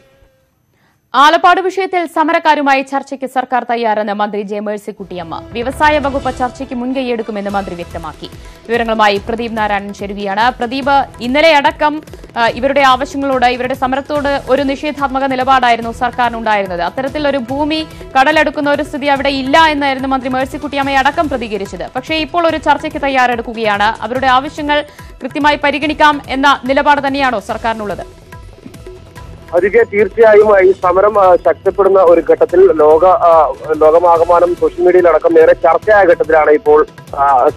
[SPEAKER 1] ആലപ്പാട് വിഷയത്തിൽ സമരക്കാരുമായി ചർച്ചയ്ക്ക് സർക്കാർ തയ്യാറെന്ന് മന്ത്രി ജെ മേഴ്സിക്കുട്ടിയമ്മ. വ്യവസായ വകുപ്പ് ചർച്ചയ്ക്ക് മുൻകൈയെടുക്കുമെന്ന് മന്ത്രി വ്യക്തമാക്കി. വിവരങ്ങളുമായി പ്രദീപ് നാരായണൻ ചേരുകയാണ്. പ്രദീപ്, ഇന്നലെ അടക്കം ഇവരുടെ ആവശ്യങ്ങളോട്, ഇവരുടെ സമരത്തോട് ഒരു നിഷേധാത്മക നിലപാടായിരുന്നു സർക്കാരിനുണ്ടായിരുന്നത്. അത്തരത്തിൽ ഒരു ഭൂമി കടലെടുക്കുന്ന ഒരു സ്ഥിതി അവിടെ ഇല്ല എന്നായിരുന്നു മന്ത്രി മേഴ്സിക്കുട്ടിയമ്മയെ അടക്കം പ്രതികരിച്ചത്. പക്ഷേ ഇപ്പോൾ ഒരു ചർച്ചയ്ക്ക് തയ്യാറെടുക്കുകയാണ്. അവരുടെ ആവശ്യങ്ങൾ കൃത്യമായി പരിഗണിക്കാം എന്ന നിലപാട് തന്നെയാണോ സർക്കാരിനുള്ളത്?
[SPEAKER 5] അതിಗೆ തീർച്ചയായും ഈ സമരം ശക്തിപ്പെടുന്ന ഒരു ഘട്ടത്തിൽ ലോകമാകമാനം സോഷ്യൽ മീഡിയയിലടക്കം ഏറെ ചർച്ചയായ ഘട്ടത്തിലാണ് ഇപ്പോൾ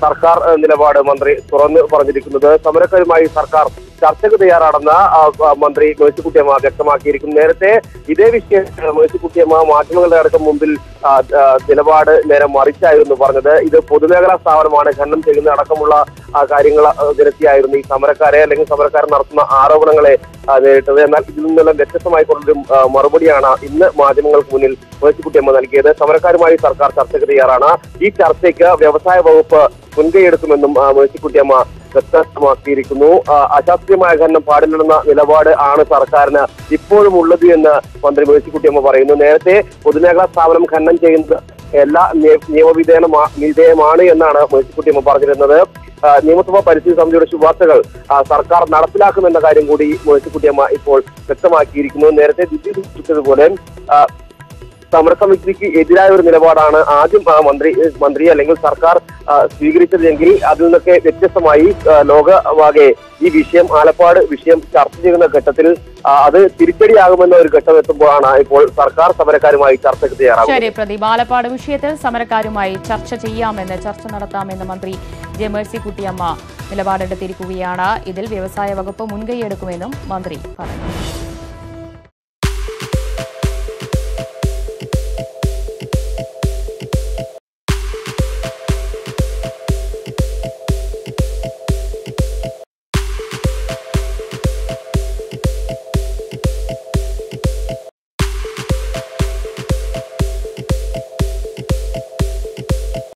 [SPEAKER 5] സർക്കാർ നിലപാട് മന്ത്രി തുറന്നു പറഞ്ഞിരിക്കുന്നത്. സമരക്കാരുമായി സർക്കാർ ചർച്ചയ്ക്ക് തയ്യാറാണെന്ന് മന്ത്രി മേഴ്സിക്കുട്ടിയമ്മ വ്യക്തമാക്കിയിരിക്കുന്നു. നേരത്തെ ഇതേ വിഷയത്തിൽ മേഴ്സിക്കുട്ടിയമ്മ മാധ്യമങ്ങളുടെ അടക്കം മുമ്പിൽ നിലപാട് നേരെ മറിച്ചായിരുന്നു പറഞ്ഞത്. ഇത് പൊതുമേഖലാ സ്ഥാപനമാണ്, ഖനനം ചെയ്യുന്ന അടക്കമുള്ള കാര്യങ്ങൾ നിരത്തിയായിരുന്നു ഈ സമരക്കാരെ അല്ലെങ്കിൽ സമരക്കാരൻ നടത്തുന്ന ആരോപണങ്ങളെ നേരിട്ടത്. എന്നാൽ ഇതിൽ നിന്നെല്ലാം വ്യത്യസ്തമായിക്കൊണ്ടൊരു മറുപടിയാണ് ഇന്ന് മാധ്യമങ്ങൾക്ക് മുന്നിൽ മേഴ്സിക്കുട്ടിയമ്മ നൽകിയത്. സമരക്കാരുമായി സർക്കാർ ചർച്ചയ്ക്ക് തയ്യാറാണ്. ഈ ചർച്ചയ്ക്ക് വ്യവസായ വകുപ്പ് മുൻകൈയെടുക്കുമെന്നും മേഴ്സിക്കുട്ടിയമ്മ വ്യക്തമാക്കിയിരിക്കുന്നു. അശാസ്ത്രീയമായ ഖനനം പാടില്ലെന്ന നിലപാട് ആണ് സർക്കാരിന് ഇപ്പോഴും ഉള്ളത് എന്ന് മന്ത്രി മേഴ്സിക്കുട്ടിയമ്മ പറയുന്നു. നേരത്തെ പൊതുമേഖലാ സ്ഥാപനം ഖനനം ചെയ്യുന്നത് എല്ലാ നിയമവിധേയമാണ് എന്നാണ് മേഴ്സിക്കുട്ടിയമ്മ പറഞ്ഞിരുന്നത്. നിയമസഭാ പരിസ്ഥിതി സമിതിയുടെ ശുപാർശകൾ സർക്കാർ നടപ്പിലാക്കുമെന്ന കാര്യം കൂടി മേഴ്സിക്കുട്ടിയമ്മ ഇപ്പോൾ വ്യക്തമാക്കിയിരിക്കുന്നു. നേരത്തെ ദില്ലി സൂചിപ്പിച്ചതുപോലെ സമരസമിതിക്ക് എതിരായ ഒരു നിലപാടാണ് ആദ്യം മന്ത്രി അല്ലെങ്കിൽ സർക്കാർ സ്വീകരിച്ചതെങ്കിൽ അതിൽ നിന്നൊക്കെ വ്യത്യസ്തമായി ലോകമാകെ ഈ വിഷയം, ആലപ്പാട് വിഷയം ചർച്ച ചെയ്യുന്ന ഘട്ടത്തിൽ അത് തിരിച്ചടിയാകുമെന്ന ഒരു ഘട്ടം എത്തുമ്പോഴാണ് ഇപ്പോൾ സർക്കാർ സമരക്കാരുമായി ചർച്ചയ്ക്ക് തയ്യാറാകുന്നത്.
[SPEAKER 1] ശരി പ്രദീപ്, ആലപ്പാട് വിഷയത്തിൽ സമരക്കാരുമായി ചർച്ച നടത്താമെന്ന് മന്ത്രി ജെ മേഴ്സിക്കുട്ടിയമ്മ നിലപാടെടുത്തിരിക്കുകയാണ്. ഇതിൽ വ്യവസായ വകുപ്പ് മുൻകൈയെടുക്കുമെന്നും മന്ത്രി പറഞ്ഞു.